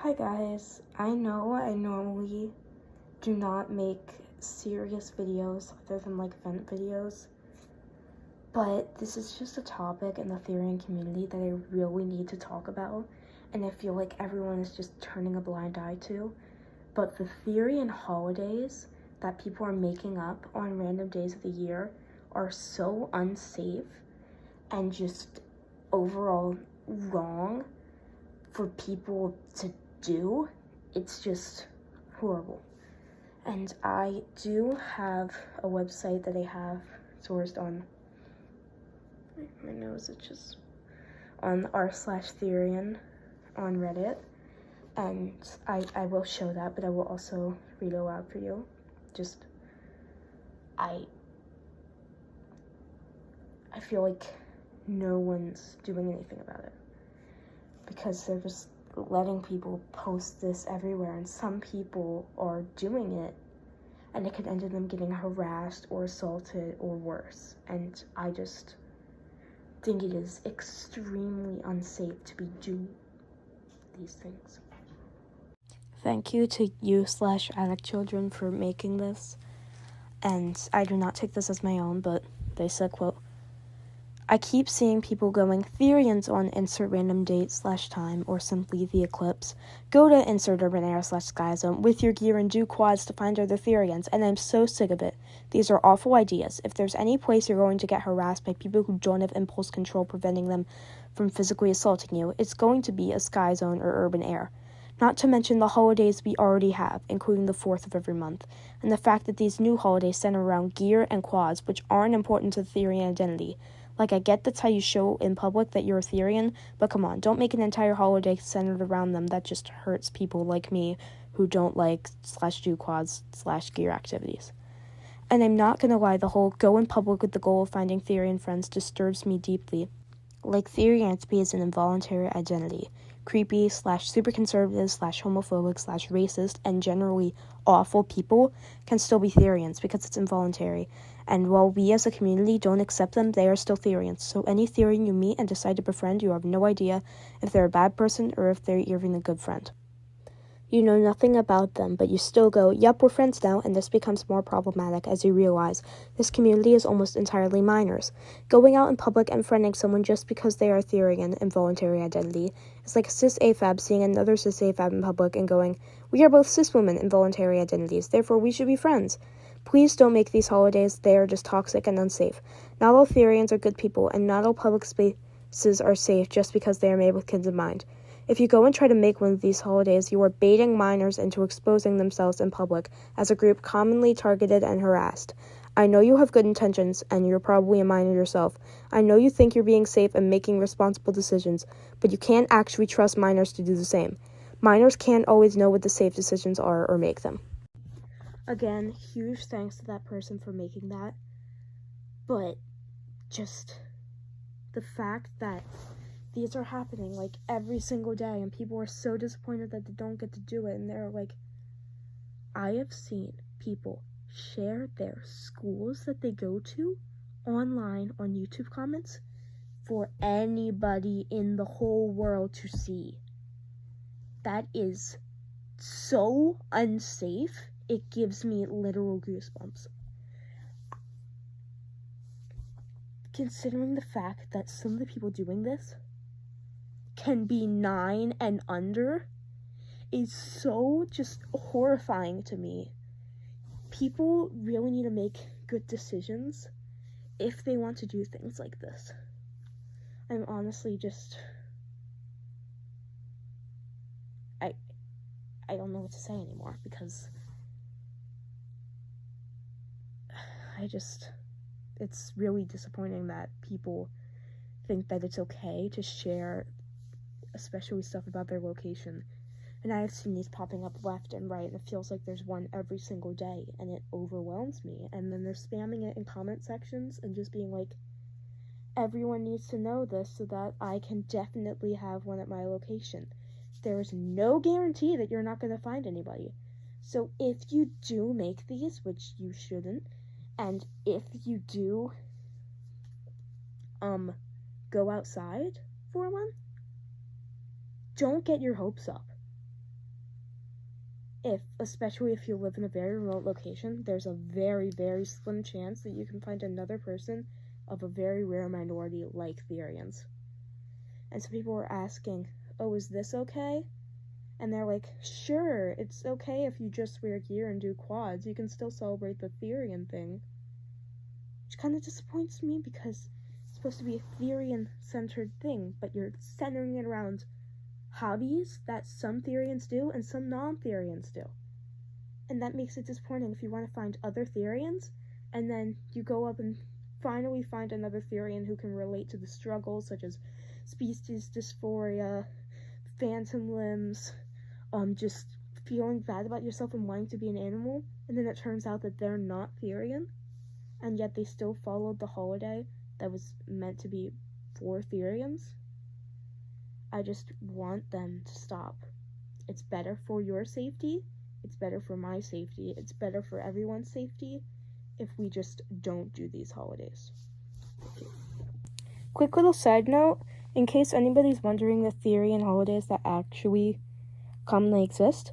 Hi guys, I know I normally do not make serious videos other than like vent videos, but this is just a topic in the therian community that I really need to talk about, and I feel like everyone is just turning a blind eye to. But the therian holidays that people are making up on random days of the year are so unsafe and just overall wrong for people to do. It's just horrible. And I do have a website that I have sourced on my nose itches on r/therian on Reddit, and I will show that, but I will also read it aloud for you. Just I feel like no one's doing anything about it because they're just letting people post this everywhere, and some people are doing it and it could end in them getting harassed or assaulted or worse. And I just think it is extremely unsafe to be doing these things. Thank you to you/addict children for making this, and I do not take this as my own, but they said, quote, I keep seeing people going therians on insert random date/time or simply the eclipse. Go to insert urban air/sky zone with your gear and do quads to find other therians, and I'm so sick of it. These are awful ideas. If there's any place you're going to get harassed by people who don't have impulse control preventing them from physically assaulting you, it's going to be a sky zone or urban air. Not to mention the holidays we already have, including the 4th of every month, and the fact that these new holidays center around gear and quads, which aren't important to the therian identity. Like, I get that's how you show in public that you're a therian, but come on, don't make an entire holiday centered around them. That just hurts people like me who don't like/do quads/gear activities. And I'm not gonna lie, the whole go in public with the goal of finding therian friends disturbs me deeply. Like, therianity is an involuntary identity. Creepy/super conservative/homophobic/racist and generally awful people can still be therians because it's involuntary. And while we as a community don't accept them, they are still therians. So any therian you meet and decide to befriend, you have no idea if they're a bad person or if they're even a good friend. You know nothing about them, but you still go, yep, we're friends now, and this becomes more problematic as you realize this community is almost entirely minors. Going out in public and friending someone just because they are therian, involuntary identity, is like a cis AFAB seeing another cis AFAB in public and going, we are both cis women, involuntary identities, therefore we should be friends. Please don't make these holidays. They are just toxic and unsafe. Not all therians are good people, and not all public spaces are safe just because they are made with kids in mind. If you go and try to make one of these holidays, you are baiting minors into exposing themselves in public as a group commonly targeted and harassed. I know you have good intentions, and you're probably a minor yourself. I know you think you're being safe and making responsible decisions, but you can't actually trust minors to do the same. Minors can't always know what the safe decisions are or make them. Again, huge thanks to that person for making that, but just the fact that these are happening like every single day and people are so disappointed that they don't get to do it, and they're like, I have seen people share their schools that they go to online on YouTube comments for anybody in the whole world to see. That is so unsafe. It gives me literal goosebumps. Considering the fact that some of the people doing this can be 9 and under is so just horrifying to me. People really need to make good decisions if they want to do things like this. I'm honestly just... I don't know what to say anymore because it's really disappointing that people think that it's okay to share especially stuff about their location. And I have seen these popping up left and right, and it feels like there's one every single day, and it overwhelms me. And then they're spamming it in comment sections and just being like, everyone needs to know this so that I can definitely have one at my location. There is no guarantee that you're not going to find anybody. So if you do make these, which you shouldn't, and if you do go outside for one, don't get your hopes up. especially if you live in a very remote location, there's a very, very slim chance that you can find another person of a very rare minority like Therians. And so people were asking, oh, is this okay? And they're like, sure, it's okay if you just wear gear and do quads. You can still celebrate the therian thing. Which kind of disappoints me because it's supposed to be a therian-centered thing, but you're centering it around hobbies that some therians do and some non-therians do. And that makes it disappointing if you want to find other therians, and then you go up and finally find another therian who can relate to the struggles such as species dysphoria, phantom limbs, just feeling bad about yourself and wanting to be an animal, and then it turns out that they're not therian, and yet they still followed the holiday that was meant to be for therians. I just want them to stop. It's better for your safety, it's better for my safety, it's better for everyone's safety if we just don't do these holidays. Quick little side note, in case anybody's wondering the therian holidays that actually commonly exist,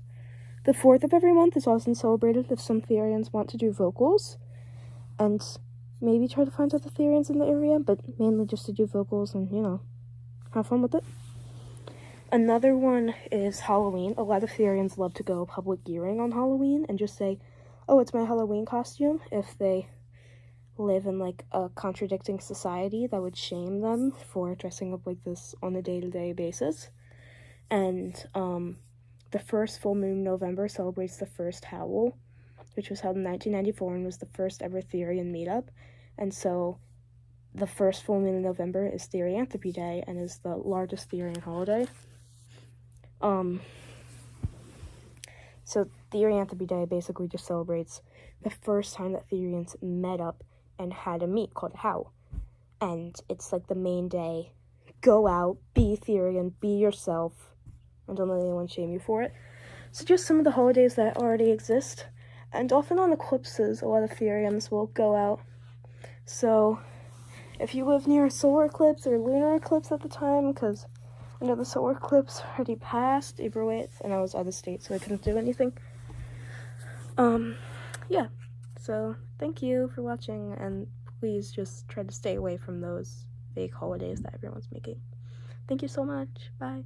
the 4th of every month is often celebrated if some therians want to do vocals, and maybe try to find other therians in the area, but mainly just to do vocals and, have fun with it. Another one is Halloween. A lot of therians love to go public gearing on Halloween and just say, oh, it's my Halloween costume, if they live in, like, a contradicting society that would shame them for dressing up like this on a day-to-day basis. And, the first full moon in November celebrates the first Howl, which was held in 1994 and was the first ever therian meetup. And so the first full moon in November is Therianthropy Day and is the largest therian holiday. So Therianthropy Day basically just celebrates the first time that therians met up and had a meet called Howl. And it's like the main day. Go out, be therian, be yourself, and don't let anyone shame you for it. So just some of the holidays that already exist. And often on eclipses, a lot of therians will go out. So if you live near a solar eclipse or lunar eclipse at the time, because I know the solar eclipse already passed April 8th, and I was out of state, so I couldn't do anything. Yeah. So thank you for watching, and please just try to stay away from those fake holidays that everyone's making. Thank you so much. Bye.